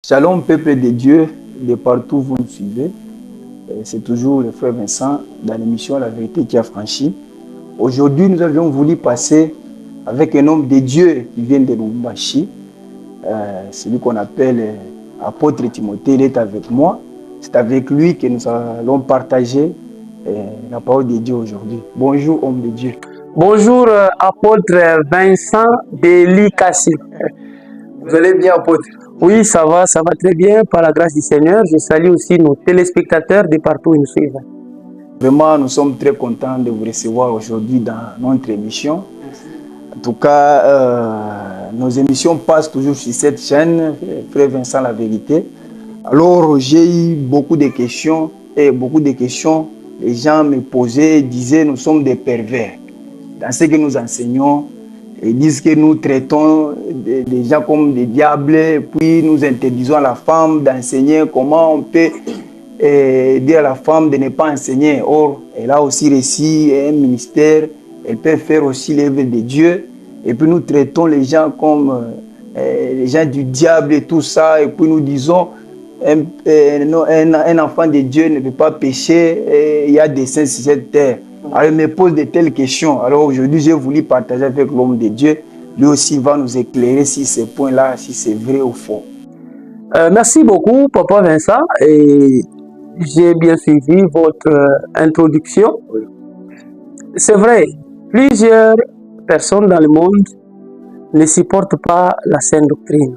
Shalom, peuple de Dieu, de partout où vous nous suivez. C'est toujours le frère Vincent dans l'émission La Vérité qui a franchi. Aujourd'hui, nous avions voulu passer avec un homme de Dieu qui vient de Lubumbashi, celui qu'on appelle apôtre Timothée. Il est avec moi. C'est avec lui que nous allons partager la parole de Dieu aujourd'hui. Bonjour, homme de Dieu. Bonjour, apôtre Vincent de Likasi. Vous allez bien, apôtre? Oui, ça va très bien, par la grâce du Seigneur. Je salue aussi nos téléspectateurs de partout où ils nous suivent. Vraiment, nous sommes très contents de vous recevoir aujourd'hui dans notre émission. En tout cas, nos émissions passent toujours sur cette chaîne, frère Vincent La Vérité. Alors, j'ai eu beaucoup de questions, les gens me posaient, disaient, nous sommes des pervers. Dans ce que nous enseignons, ils disent que nous traitons des gens comme des diables, puis nous interdisons à la femme d'enseigner. Comment on peut dire à la femme de ne pas enseigner? Or, elle a aussi reçu un ministère, elle peut faire aussi l'œuvre de Dieu. Et puis nous traitons les gens comme les gens du diable et tout ça. Et puis nous disons, un enfant de Dieu ne peut pas pécher, il y a des saints sur cette terre. Alors, il me pose de telles questions. Alors, aujourd'hui, j'ai voulu partager avec l'homme de Dieu. Lui aussi va nous éclairer sur ces points-là, si c'est vrai ou faux. Merci beaucoup, Papa Vincent. Et j'ai bien suivi votre introduction. Oui. C'est vrai, plusieurs personnes dans le monde ne supportent pas la saine doctrine.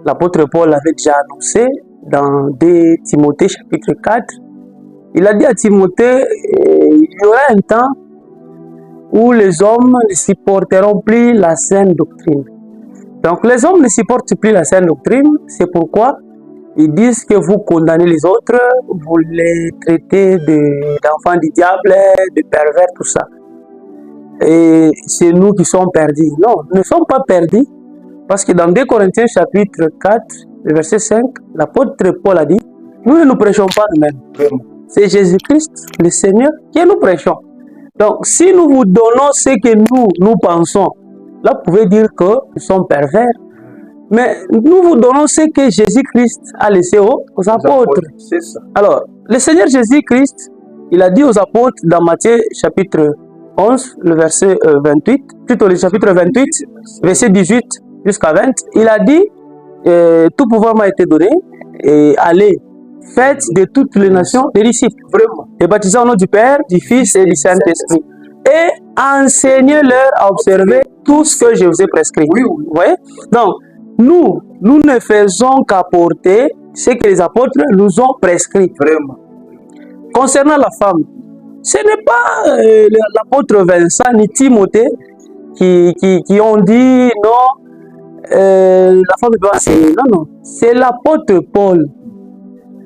L'apôtre Paul l'avait déjà annoncé dans 2 Timothée chapitre 4. Il a dit à Timothée, il y aura un temps où les hommes ne supporteront plus la saine doctrine. Donc les hommes ne supportent plus la saine doctrine, c'est pourquoi ils disent que vous condamnez les autres, vous les traitez d'enfants du diable, de pervers, tout ça. Et c'est nous qui sommes perdus. Non, nous ne sommes pas perdus, parce que dans 2 Corinthiens chapitre 4, le verset 5, l'apôtre Paul a dit, nous ne nous prêchons pas nous-mêmes. C'est Jésus-Christ, le Seigneur, que nous prêchons. Donc, si nous vous donnons ce que nous pensons, là, vous pouvez dire que nous sommes pervers. Mais nous vous donnons ce que Jésus-Christ a laissé aux apôtres. C'est ça. Alors, le Seigneur Jésus-Christ, il a dit aux apôtres dans Matthieu chapitre 11, le verset 28, plutôt le chapitre 28, verset 18 jusqu'à 20, il a dit, tout pouvoir m'a été donné, et allez, faites de toutes les nations des disciples, vraiment, et baptisez au nom du Père, du Fils et du Saint-Esprit. Et enseignez-leur à observer tout ce que je vous ai prescrit. Oui. Vous voyez? Donc, nous ne faisons qu'apporter ce que les apôtres nous ont prescrit. Vraiment. Concernant la femme, ce n'est pas l'apôtre Vincent ni Timothée qui ont dit non, la femme ne peut pas enseigner. Non, non. C'est l'apôtre Paul.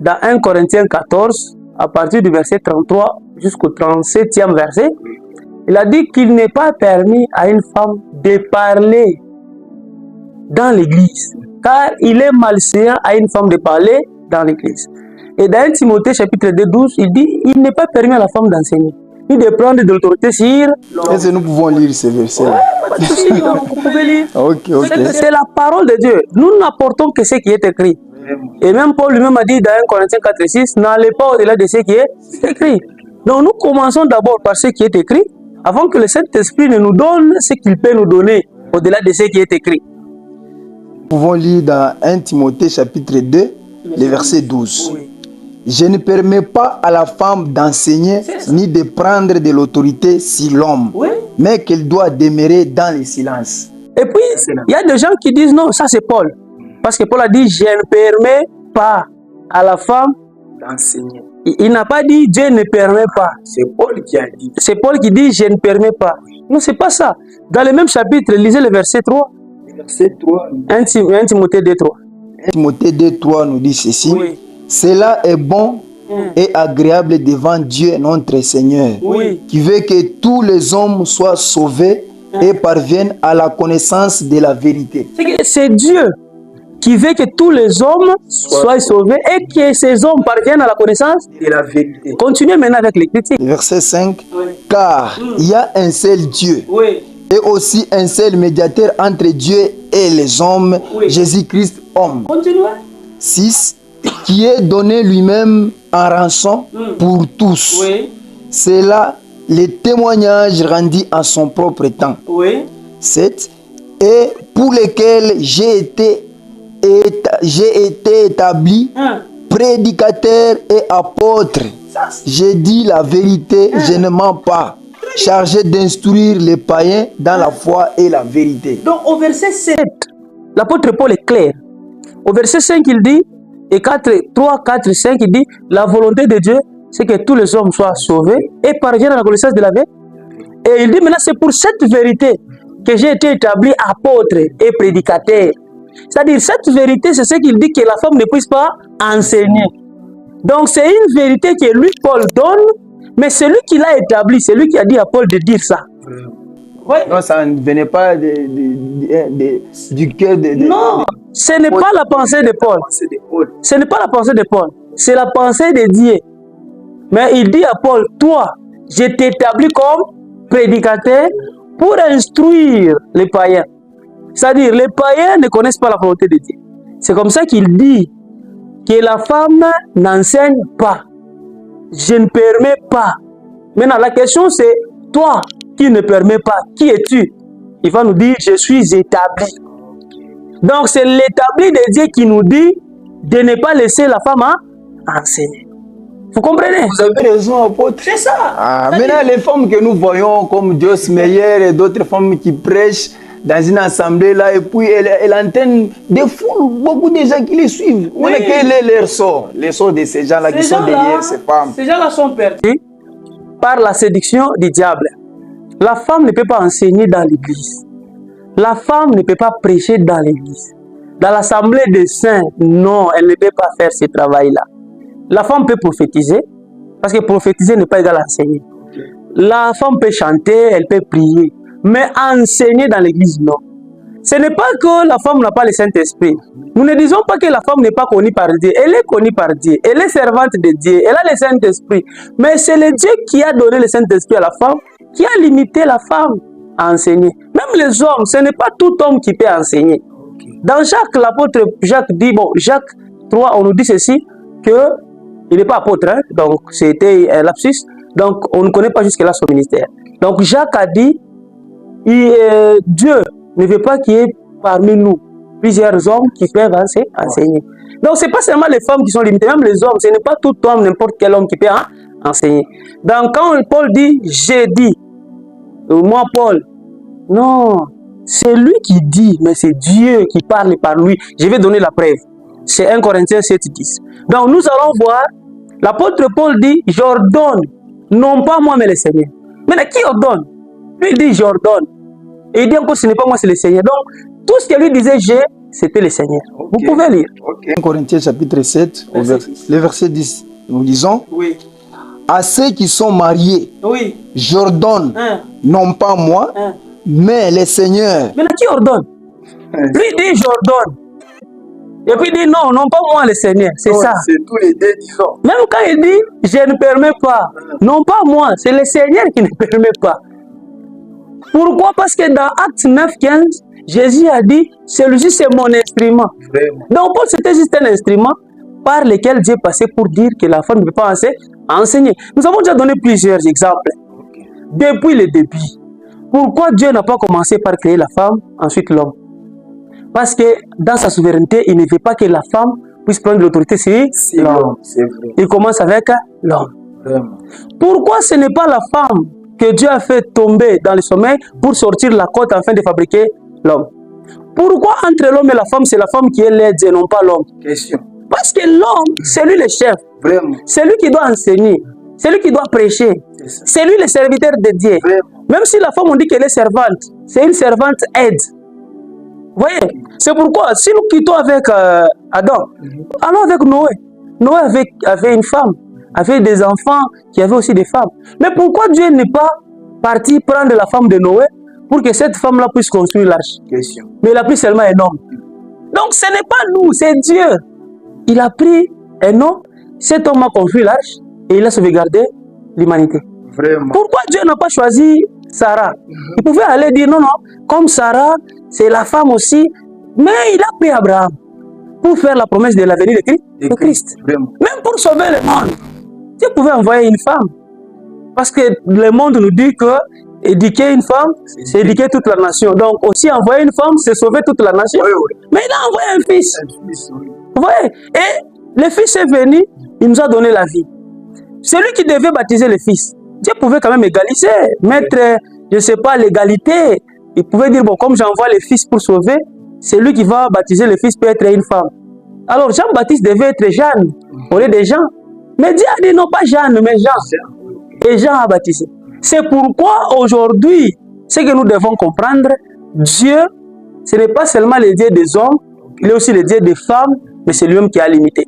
Dans 1 Corinthiens 14, à partir du verset 33 jusqu'au 37e verset, il a dit qu'il n'est pas permis à une femme de parler dans l'église, car il est malséant à une femme de parler dans l'église. Et dans 1 Timothée chapitre 2, 12, il dit il n'est pas permis à la femme d'enseigner, ni de prendre de l'autorité sur l'homme. Est-ce que nous pouvons lire ces versets-là? Vous pouvez lire. Ok. C'est la parole de Dieu. Nous n'apportons que ce qui est écrit. Et même Paul lui-même a dit dans 1 Corinthiens 4 et 6, n'allez pas au-delà de ce qui est écrit. Donc nous commençons d'abord par ce qui est écrit, avant que le Saint-Esprit ne nous donne ce qu'il peut nous donner au-delà de ce qui est écrit. Nous pouvons lire dans 1 Timothée chapitre 2, le verset 12. Oui. Je ne permets pas à la femme d'enseigner ni de prendre de l'autorité sur l'homme, oui, mais qu'elle doit demeurer dans le silence. Et puis, il y a des gens qui disent non, ça c'est Paul. Parce que Paul a dit, je ne permets pas à la femme d'enseigner. Il n'a pas dit, Dieu ne permet pas. C'est Paul qui a dit. C'est Paul qui dit, je ne permets pas. Non, c'est pas ça. Dans le même chapitre, lisez le verset 3. Verset 3. 1 Timothée 2, 3. 1 Timothée 2, 3 nous dit ceci. Oui. Cela est bon et agréable devant Dieu notre Seigneur, oui, qui veut que tous les hommes soient sauvés et parviennent à la connaissance de la vérité. C'est Dieu qui veut que tous les hommes soient sauvés et que ces hommes parviennent à la connaissance de la vérité. Continuez maintenant avec les critiques. Verset 5. Oui. Car il y a un seul Dieu, oui, et aussi un seul médiateur entre Dieu et les hommes, oui, Jésus-Christ homme. Continuez. 6, qui est donné lui-même en rançon pour tous. Oui. C'est là les témoignages rendus en son propre temps. Oui. 7. Et pour lesquels j'ai été établi prédicateur et apôtre. J'ai dit la vérité, je ne mens pas. Chargé d'instruire les païens dans la foi et la vérité. Donc au verset 7, l'apôtre Paul est clair. Au verset 5, il dit, et 3, 4, 5, il dit, la volonté de Dieu, c'est que tous les hommes soient sauvés et parviennent à la connaissance de la vérité. Et il dit maintenant, c'est pour cette vérité que j'ai été établi apôtre et prédicateur. C'est-à-dire, cette vérité, c'est ce qu'il dit que la femme ne puisse pas enseigner. Donc, c'est une vérité que lui, Paul, donne, mais c'est lui qui l'a établi, c'est lui qui a dit à Paul de dire ça. Ouais. Non, ça ne venait pas du cœur de... Non, ce n'est pas la pensée de Paul. Ce n'est pas la pensée de Paul, c'est la pensée de Dieu. Mais il dit à Paul, toi, je t'établis comme prédicateur pour instruire les païens. C'est-à-dire, les païens ne connaissent pas la volonté de Dieu. C'est comme ça qu'il dit que la femme n'enseigne pas. Je ne permets pas. Maintenant, la question c'est, toi qui ne permets pas, qui es-tu? Il va nous dire, je suis établi. Donc, c'est l'établi de Dieu qui nous dit de ne pas laisser la femme enseigner. Vous comprenez? Vous avez raison, apôtre. C'est ça. Maintenant, les femmes que nous voyons comme Joyce Meyer et d'autres femmes qui prêchent dans une assemblée là, et puis elle entraîne des foules, beaucoup de gens qui les suivent. Oui. Quel est leur sort? Les sorts de ces gens-là qui sont derrière ces femmes. Ces gens-là sont perdus par la séduction du diable. La femme ne peut pas enseigner dans l'église. La femme ne peut pas prêcher dans l'église. Dans l'assemblée des saints, non, elle ne peut pas faire ce travail-là. La femme peut prophétiser, parce que prophétiser n'est pas égal à enseigner. La femme peut chanter, elle peut prier, mais enseigner dans l'église, non. Ce n'est pas que la femme n'a pas le Saint-Esprit. Nous ne disons pas que la femme n'est pas connue par Dieu. Elle est connue par Dieu. Elle est servante de Dieu. Elle a le Saint-Esprit. Mais c'est le Dieu qui a donné le Saint-Esprit à la femme, qui a limité la femme à enseigner. Même les hommes, ce n'est pas tout homme qui peut enseigner. Dans Jacques, l'apôtre Jacques dit, bon, Jacques 3, on nous dit ceci, que il n'est pas apôtre, hein? Donc c'était un lapsus. Donc on ne connaît pas jusque-là son ministère. Donc Jacques a dit, Dieu ne veut pas qu'il y ait parmi nous plusieurs hommes qui peuvent enseigner. Donc ce n'est pas seulement les femmes qui sont limitées, même les hommes. Ce n'est pas tout homme, n'importe quel homme qui peut enseigner. Donc quand Paul dit, j'ai dit, moi Paul, non, c'est lui qui dit, mais c'est Dieu qui parle par lui. Je vais donner la preuve. C'est 1 Corinthiens 7, 10. Donc nous allons voir, l'apôtre Paul dit, j'ordonne, non pas moi mais le Seigneur. Maintenant, qui ordonne? Lui il dit, j'ordonne. Et il dit encore, ce n'est pas moi, c'est le Seigneur. Donc, tout ce que lui disait, c'était le Seigneur. Vous pouvez lire. 1 Corinthiens chapitre 7, le verset 10, nous lisons, oui. À ceux qui sont mariés, oui. J'ordonne, non pas moi, mais le Seigneur. Maintenant, qui ordonne? Lui dit, j'ordonne. Et puis il dit, non, non pas moi le Seigneur, c'est ça. C'est tous les deux, disons. Même quand il dit, je ne permets pas, non pas moi, c'est le Seigneur qui ne permet pas. Pourquoi? Parce que dans Actes 9, 15, Jésus a dit, celui-ci c'est mon instrument. Vraiment. Donc Paul, c'était juste un instrument par lequel Dieu passait pour dire que la femme ne peut pas enseigner. Nous avons déjà donné plusieurs exemples. Depuis le début. Pourquoi Dieu n'a pas commencé par créer la femme, ensuite l'homme? Parce que dans sa souveraineté, il ne veut pas que la femme puisse prendre l'autorité sur l'homme. Il commence avec l'homme. Pourquoi ce n'est pas la femme que Dieu a fait tomber dans le sommeil pour sortir la côte afin de fabriquer l'homme? Pourquoi entre l'homme et la femme, c'est la femme qui est l'aide et non pas l'homme? Question. Parce que l'homme, c'est lui le chef. Vraiment. C'est lui qui doit enseigner. C'est lui qui doit prêcher. C'est lui le serviteur de Dieu. Vraiment. Même si la femme, on dit qu'elle est servante, c'est une servante aide. Vous voyez? C'est pourquoi, si nous quittons avec Adam, allons avec Noé. Noé avait une femme, avait des enfants qui avaient aussi des femmes. Mais pourquoi Dieu n'est pas parti prendre la femme de Noé pour que cette femme-là puisse construire l'arche? Mais il a pris seulement un homme. Donc ce n'est pas nous, c'est Dieu. Il a pris un homme, cet homme a construit l'arche et il a sauvegardé l'humanité. Pourquoi Dieu n'a pas choisi Sarah? Il pouvait aller dire non, non, comme Sarah, c'est la femme aussi, mais il a pris Abraham. pour faire la promesse de l'avenir de Christ. Même pour sauver le monde. Dieu pouvait envoyer une femme. Parce que le monde nous dit que éduquer une femme, c'est éduquer toute la nation. Donc aussi envoyer une femme, c'est sauver toute la nation. Mais il a envoyé un fils. Vous voyez? Et le fils est venu, il nous a donné la vie. C'est lui qui devait baptiser le fils. Dieu pouvait quand même égaliser, mettre, je ne sais pas, l'égalité. Il pouvait dire, bon, comme j'envoie le fils pour sauver, c'est lui qui va baptiser le fils peut être une femme. Alors Jean-Baptiste devait être Jeanne, au lieu de Jean. Mais Dieu a dit non pas Jeanne, mais Jean. Et Jean a baptisé. C'est pourquoi aujourd'hui, ce que nous devons comprendre, Dieu, ce n'est pas seulement le Dieu des hommes, il est aussi le Dieu des femmes, mais c'est lui-même qui a limité.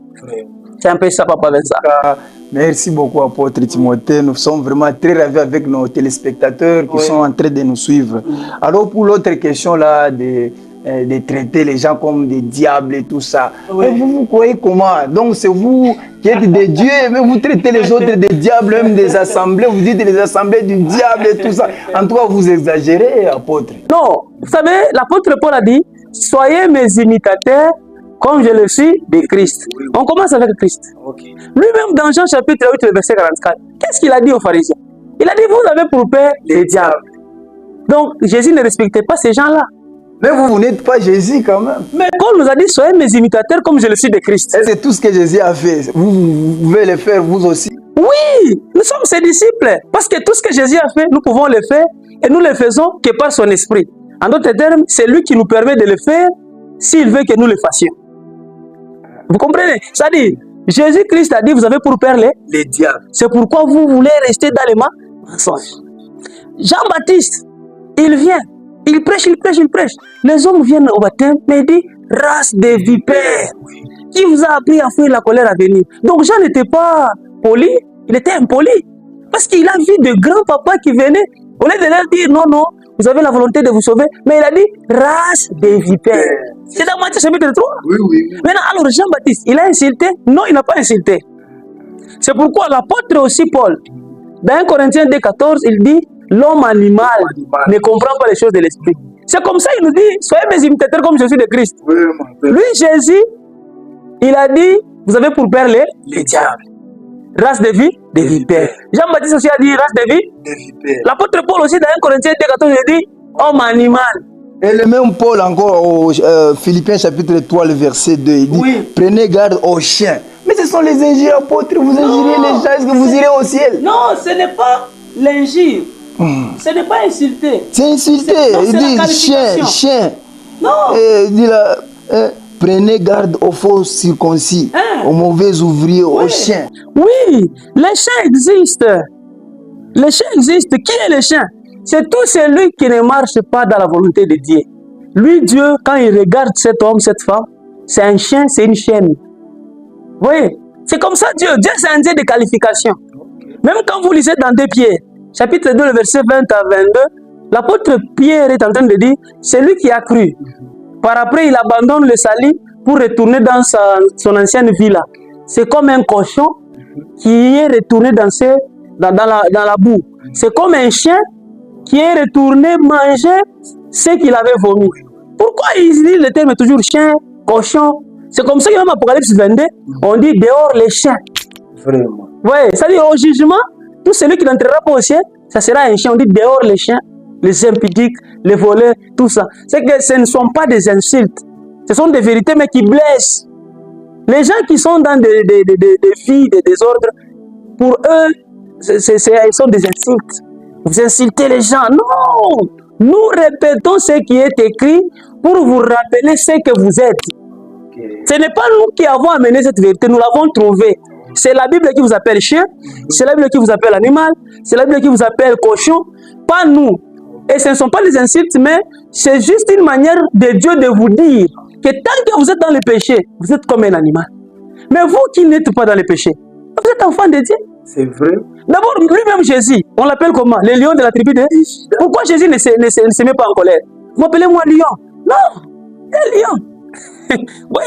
C'est un peu ça, Papa Vincent. Merci beaucoup, apôtre Timothée. Nous sommes vraiment très ravis avec nos téléspectateurs qui sont en train de nous suivre. Alors, pour l'autre question là, de traiter les gens comme des diables et tout ça, vous croyez comment? Donc, c'est vous qui êtes des dieux, mais vous traitez les autres des diables, même des assemblées, vous dites les assemblées du diable et tout ça. En tout cas, vous exagérez, apôtre. Non, vous savez, l'apôtre Paul a dit, soyez mes imitateurs, comme je le suis de Christ. On commence avec Christ. Lui-même, dans Jean chapitre 8, le verset 44, qu'est-ce qu'il a dit aux pharisiens? Il a dit, vous avez pour père les diables. Donc, Jésus ne respectait pas ces gens-là. Mais vous n'êtes pas Jésus quand même. Mais Paul nous a dit, soyez mes imitateurs comme je le suis de Christ. Et c'est tout ce que Jésus a fait. Vous pouvez le faire vous aussi. Oui, nous sommes ses disciples. Parce que tout ce que Jésus a fait, nous pouvons le faire. Et nous le faisons que par son esprit. En d'autres termes, c'est lui qui nous permet de le faire s'il veut que nous le fassions. Vous comprenez? C'est-à-dire, Jésus-Christ a dit, vous avez pour père les diables. C'est pourquoi vous voulez rester dans les mensonges. Jean-Baptiste, il vient, il prêche, il prêche, il prêche. Les hommes viennent au baptême, mais il dit, race de vipères, qui vous a appris à fuir la colère à venir. Donc Jean n'était pas poli, il était impoli. Parce qu'il a vu de grands papas qui venaient, au lieu de leur dire, non, non, vous avez la volonté de vous sauver, mais il a dit, race de vipères. C'est dans Matthieu chapitre 3. Oui. Maintenant, alors Jean-Baptiste, il a insulté? Non, il n'a pas insulté. C'est pourquoi l'apôtre aussi Paul, dans 1 Corinthiens 2,14, il dit, l'homme animal ne comprend pas les choses de l'esprit. C'est comme ça qu'il nous dit, soyez mes imitateurs comme je suis de Christ. Lui, Jésus, il a dit, vous avez pour père les diables. Race de vie, de vipères. Jean-Baptiste aussi a dit, race de vie, de vipères. L'apôtre Paul aussi, dans 1 Corinthiens 2,14, il dit, homme animal. Et le même Paul encore au Philippiens chapitre 3, le verset 2, il dit, prenez garde aux chiens. Mais ce sont les injures, apôtres, vous injuriez les gens, est-ce que vous irez au ciel? Non, ce n'est pas l'injure. Ce n'est pas insulter. C'est insulter. Il dit chien. Non. Il dit là, prenez garde aux faux circoncis, aux mauvais ouvriers, aux chiens. Oui, les chiens existent. Les chiens existent. Qui est le chien? C'est tout celui qui ne marche pas dans la volonté de Dieu. Lui, Dieu, quand il regarde cet homme, cette femme, c'est un chien, c'est une chienne. Vous voyez? C'est comme ça Dieu. Dieu, c'est un Dieu de qualification. Même quand vous lisez dans 2 Pierre, chapitre 2, le verset 20 à 22, l'apôtre Pierre est en train de dire, c'est lui qui a cru. Par après, il abandonne le salut pour retourner dans son ancienne vie là. C'est comme un cochon qui est retourné dans la boue. C'est comme un chien qui est retourné manger ce qu'il avait vomi. Pourquoi il dit le terme toujours chien, cochon? C'est comme ça que même Apocalypse 22, on dit dehors les chiens. Vraiment. Oui, c'est-à-dire au jugement, tout celui qui n'entrera pas au ciel, ça sera un chien. On dit dehors les chiens, les impudiques, les voleurs, tout ça. C'est que ce ne sont pas des insultes. Ce sont des vérités, mais qui blessent. Les gens qui sont dans des vies, des désordres, pour eux, ils sont des insultes. Vous insultez les gens. Non! Nous répétons ce qui est écrit pour vous rappeler ce que vous êtes. Ce n'est pas nous qui avons amené cette vérité, nous l'avons trouvée. C'est la Bible qui vous appelle chien, c'est la Bible qui vous appelle animal, c'est la Bible qui vous appelle cochon, pas nous. Et ce ne sont pas des insultes, mais c'est juste une manière de Dieu de vous dire que tant que vous êtes dans le péché, vous êtes comme un animal. Mais vous qui n'êtes pas dans le péché, vous êtes enfant de Dieu. C'est vrai. D'abord, lui-même Jésus, on l'appelle comment? Le lion de la tribu de... Pourquoi Jésus ne se met pas en colère? Vous m'appelez moi lion? Non, un lion. Oui.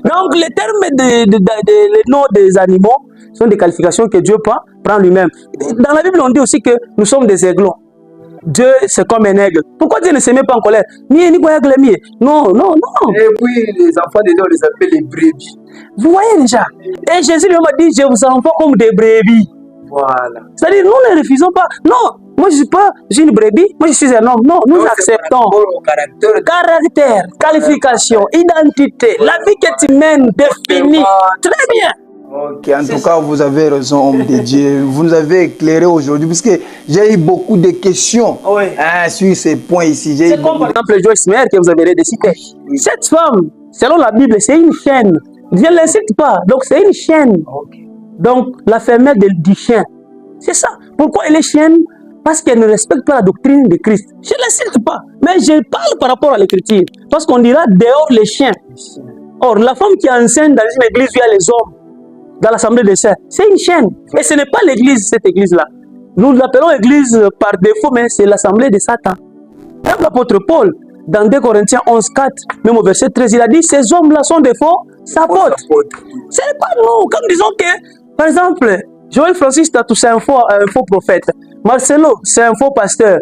Donc, les termes les noms des animaux sont des qualifications que Dieu prend lui-même. Dans la Bible, on dit aussi que nous sommes des aiglons. Dieu, c'est comme un aigle. Pourquoi Dieu ne se met pas en colère? Non, non, non. Et puis, les enfants de Dieu, on les appelle les brebis. Vous voyez déjà. Et Jésus lui m'a dit, je vous envoie comme des brebis. Voilà. C'est-à-dire, nous ne refusons pas. Non, moi je ne suis pas une brebis, moi je suis un homme. Non, nous acceptons. Caractère, qualification, identité, la vie que tu mènes définie. Très bien. Ok, en tout cas, vous avez raison, homme de Dieu. Vous nous avez éclairé aujourd'hui, puisque j'ai eu beaucoup de questions sur ces points ici. C'est comme par exemple Joyce Meyer que vous avez décidé. Cette femme, selon la Bible, c'est une chienne. Je ne l'incite pas, donc c'est une chienne. Donc, la femelle du chien. C'est ça. Pourquoi elle est chienne? Parce qu'elle ne respecte pas la doctrine de Christ. Je ne l'insulte pas, mais je parle par rapport à l'écriture. Parce qu'on dira dehors les chiens. Or, la femme qui enseigne dans une église via les hommes, dans l'assemblée des saints, c'est une chienne. Et ce n'est pas l'église, cette église-là. Nous l'appelons église par défaut, mais c'est l'assemblée de Satan. Même l'apôtre Paul, dans 2 Corinthiens 11, 4, même au verset 13, il a dit, ces hommes-là sont des faux apôtres. Ce n'est pas nous. Comme disons que, par exemple, Joël Francis Tatou, c'est un faux prophète. Marcelo, c'est un faux pasteur.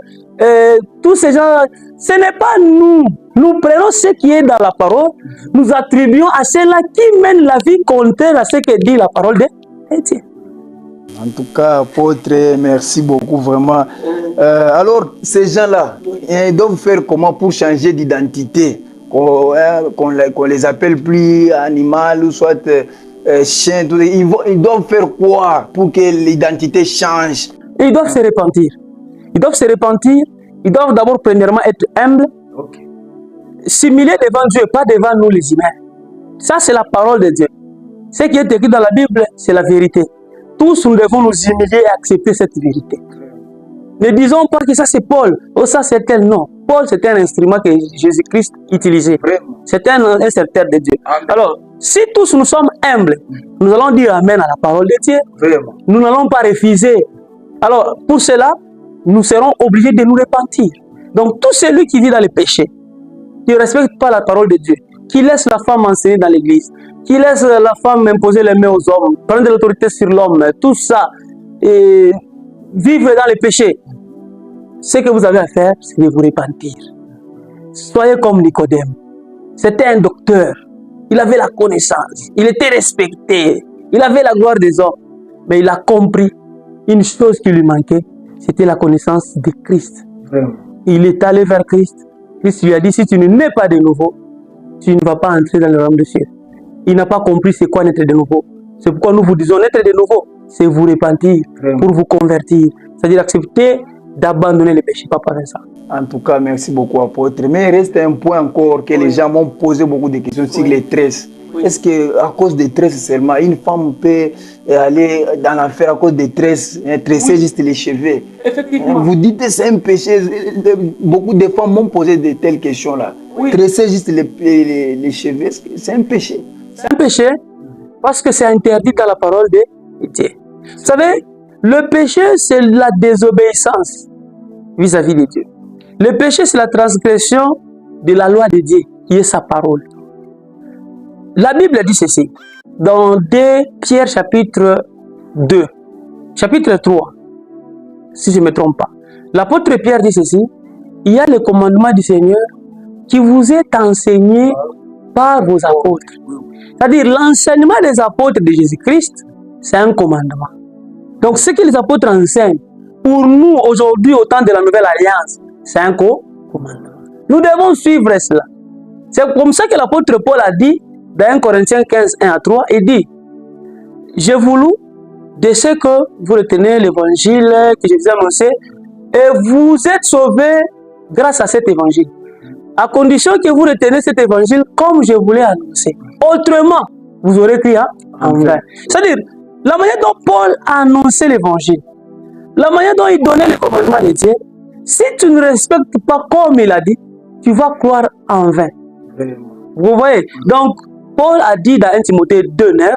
Tous ces gens, ce n'est pas nous. Nous prenons ce qui est dans la parole, nous attribuons à ceux-là qui mènent la vie contraire à ce que dit la parole de Dieu. En tout cas, apôtre, merci beaucoup, vraiment. Alors, ces gens-là, ils doivent faire comment pour changer d'identité? Qu'on les appelle plus animal ou soit chien. Ils doivent faire quoi pour que l'identité change? Ils doivent se repentir. Ils doivent se repentir. Ils doivent d'abord, premièrement, être humbles. S'humilier devant Dieu, pas devant nous les humains. Ça, c'est la parole de Dieu. Ce qui est écrit dans la Bible, c'est la vérité. Tous, nous devons nous humilier et accepter cette vérité. Ne disons pas que ça, c'est Paul. Oh, ça, c'est tel. Non. Paul, c'était un instrument que Jésus-Christ utilisait. C'était un serviteur de Dieu. Alors, si tous nous sommes humbles, nous allons dire Amen à la parole de Dieu. Nous n'allons pas refuser. Alors, pour cela, nous serons obligés de nous repentir. Donc, tout celui qui vit dans le péché, qui ne respecte pas la parole de Dieu, qui laisse la femme enseigner dans l'église, qui laisse la femme imposer les mains aux hommes, prendre de l'autorité sur l'homme, tout ça, et vivre dans le péché, ce que vous avez à faire, c'est de vous repentir. Soyez comme Nicodème. C'était un docteur. Il avait la connaissance. Il était respecté. Il avait la gloire des hommes. Mais il a compris une chose qui lui manquait, c'était la connaissance de Christ. Il est allé vers Christ. Christ lui a dit, si tu ne nais pas de nouveau, tu ne vas pas entrer dans le royaume de Dieu. Il n'a pas compris c'est quoi naître de nouveau. C'est pourquoi nous vous disons, naître de nouveau, c'est vous repentir, pour vous convertir. C'est-à-dire accepter d'abandonner le péché, Papa Vincent. En tout cas, merci beaucoup, apôtre. Mais il reste un point encore que les gens m'ont posé beaucoup de questions sur les tresses. Est-ce qu'à cause des tresses seulement, une femme peut aller dans l'enfer à cause des tresses, tresser juste les cheveux? Effectivement. Vous dites que c'est un péché. Beaucoup de femmes m'ont posé de telles questions-là. Tresser juste les cheveux, c'est un péché. C'est un péché parce que c'est interdit dans la parole de Dieu. Vous savez, le péché, c'est la désobéissance vis-à-vis de Dieu. Le péché, c'est la transgression de la loi de Dieu, qui est sa parole. La Bible dit ceci, dans 2 Pierre chapitre 2, chapitre 3, si je ne me trompe pas. L'apôtre Pierre dit ceci, il y a le commandement du Seigneur qui vous est enseigné par vos apôtres. C'est-à-dire l'enseignement des apôtres de Jésus-Christ, c'est un commandement. Donc ce que les apôtres enseignent, pour nous aujourd'hui au temps de la nouvelle alliance, c'est un commandement. Nous devons suivre cela. C'est comme ça que l'apôtre Paul a dit, dans 1 Corinthiens 15, 1 à 3, il dit, j'ai voulu de ce que vous retenez l'évangile que je vous ai annoncé, et vous êtes sauvés grâce à cet évangile. À condition que vous retenez cet évangile comme je vous l'ai annoncé. Autrement, vous aurez crié en vain. C'est-à-dire, la manière dont Paul a annoncé l'évangile, la manière dont il donnait le commandement de Dieu, si tu ne respectes pas comme il a dit, tu vas croire en vain. Vous voyez? Donc, Paul a dit dans 1 Timothée 2,9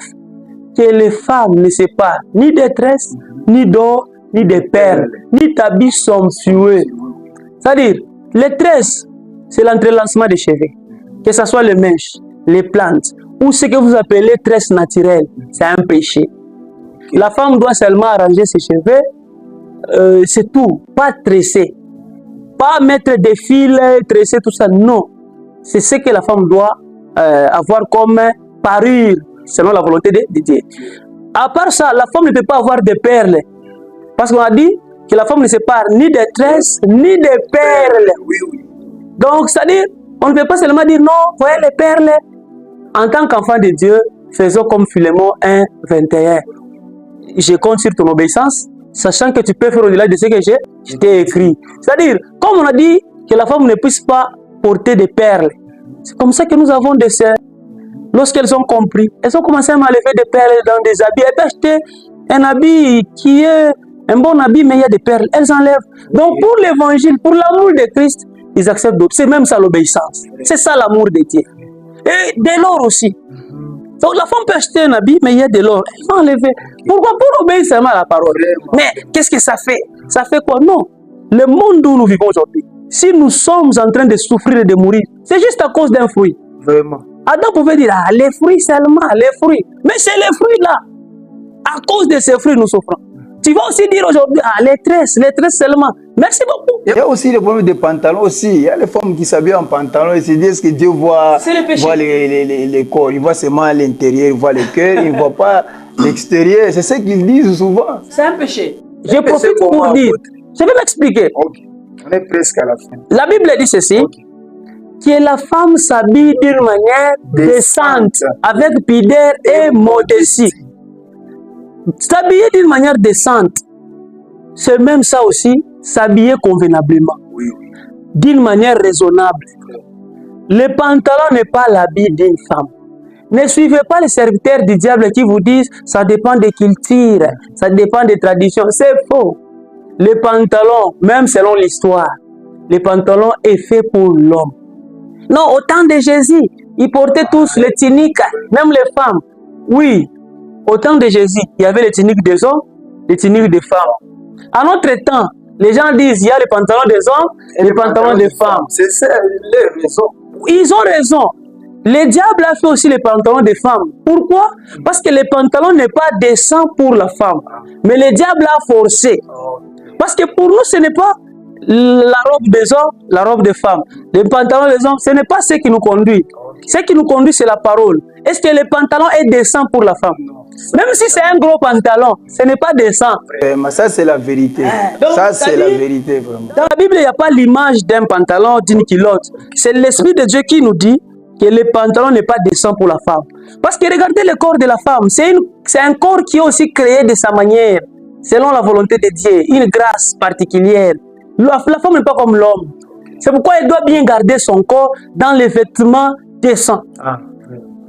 que les femmes ne séparent ni des tresses, ni d'or, ni des perles, ni d'habits somptueux. C'est-à-dire, les tresses, c'est l'entrelacement des cheveux. Que ce soit les mèches, les plantes, ou ce que vous appelez tresses naturelles, c'est un péché. La femme doit seulement arranger ses cheveux, c'est tout, pas tresser. Pas mettre des fils, tresser, tout ça. Non. C'est ce que la femme doit avoir comme parure, selon la volonté de Dieu. À part ça, la femme ne peut pas avoir de perles. Parce qu'on a dit que la femme ne sépare ni des tresses, ni des perles. Donc, c'est-à-dire, on ne peut pas seulement dire non, voyez les perles. En tant qu'enfant de Dieu, faisons comme Philémon 1, 21. Je compte sur ton obéissance, sachant que tu peux faire au-delà de ce que je t'ai écrit. C'est-à-dire, comme on a dit que la femme ne puisse pas porter des perles, c'est comme ça que nous avons des sœurs. Lorsqu'elles ont compris, elles ont commencé à m'enlever des perles dans des habits. Elles peuvent acheter un habit qui est un bon habit, mais il y a des perles. Elles enlèvent. Donc, pour l'évangile, pour l'amour de Christ, ils acceptent d'autres. C'est même ça l'obéissance. C'est ça l'amour de Dieu. Et de l'or aussi. Donc la femme peut acheter un habit, mais il y a de l'or. Elle va enlever. Pourquoi? Pour obéir seulement à la parole. Mais qu'est-ce que ça fait? Ça fait quoi? Non. Le monde où nous vivons aujourd'hui, si nous sommes en train de souffrir et de mourir, c'est juste à cause d'un fruit. Vraiment. Adam pouvait dire, ah, les fruits seulement, les fruits. Mais c'est les fruits là. À cause de ces fruits, nous souffrons. Tu vas aussi dire aujourd'hui, ah, les tresses seulement. Merci beaucoup. Il y a aussi le problème des pantalons aussi. Il y a les femmes qui s'habillent en pantalon et se disent que Dieu voit les corps. Il voit seulement l'intérieur, il voit le cœur, il ne voit pas l'extérieur. C'est ce qu'ils disent souvent. C'est un péché. Je profite pour dire. Je vais m'expliquer. Okay. On est presque à la fin. La Bible dit ceci. Okay. Que la femme s'habille d'une manière décente, avec pudeur et modestie. S'habiller d'une manière décente, c'est même ça aussi, s'habiller convenablement, d'une manière raisonnable. Le pantalon n'est pas l'habit d'une femme. Ne suivez pas les serviteurs du diable qui vous disent ça dépend des cultures, ça dépend des traditions. C'est faux. Le pantalon, même selon l'histoire, le pantalon est fait pour l'homme. Non, au temps de Jésus, ils portaient tous les tuniques, même les femmes. Oui, au temps de Jésus, il y avait les tuniques des hommes, les tuniques des femmes. À notre temps, les gens disent il y a les pantalons des hommes et les pantalons des femmes. C'est ça, les raisons. Ils ont raison. Le diable a fait aussi les pantalons des femmes. Pourquoi? Parce que le pantalon n'est pas décent pour la femme. Mais le diable a forcé. Parce que pour nous, ce n'est pas la robe des hommes, la robe des femmes. Les pantalons des hommes, ce n'est pas ce qui nous conduit. Ce qui nous conduit, c'est la parole. Est-ce que le pantalon est décent pour la femme? Même si c'est un gros pantalon, ce n'est pas décent. Mais ça, c'est la vérité. Donc, ça, c'est la vérité, vraiment. Dans la Bible, il n'y a pas l'image d'un pantalon, d'une culotte. C'est l'Esprit de Dieu qui nous dit que le pantalon n'est pas décent pour la femme. Parce que regardez le corps de la femme. C'est un corps qui est aussi créé de sa manière, selon la volonté de Dieu, une grâce particulière. La femme n'est pas comme l'homme. C'est pourquoi elle doit bien garder son corps dans les vêtements décents.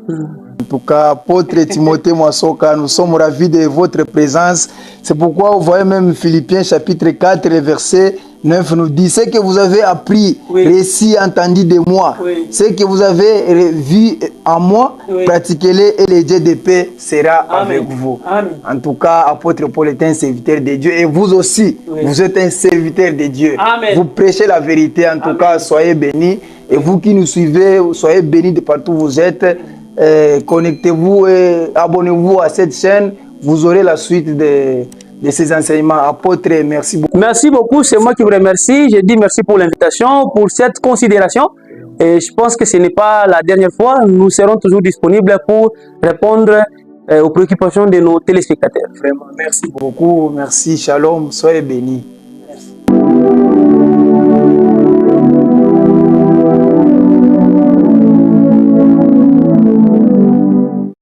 En tout cas, apôtre Timothée Mwasoka, nous sommes ravis de votre présence. C'est pourquoi vous voyez même Philippiens chapitre 4, verset 9 nous dit, ce que vous avez appris, récit, entendu de moi, ce que vous avez vu en moi, pratiquez-le et le Dieu de paix sera avec vous. Amen. En tout cas, apôtre Paul est un serviteur de Dieu et vous aussi, vous êtes un serviteur de Dieu. Amen. Vous prêchez la vérité, en tout cas, soyez bénis. Et vous qui nous suivez, soyez bénis de partout où vous êtes. Connectez-vous et abonnez-vous à cette chaîne. Vous aurez la suite de ces enseignements. Apôtre, merci beaucoup. Merci beaucoup, c'est moi qui vous remercie. Je dis merci pour l'invitation, pour cette considération. Et je pense que ce n'est pas la dernière fois. Nous serons toujours disponibles pour répondre aux préoccupations de nos téléspectateurs. Vraiment, merci beaucoup. Merci, shalom, soyez bénis.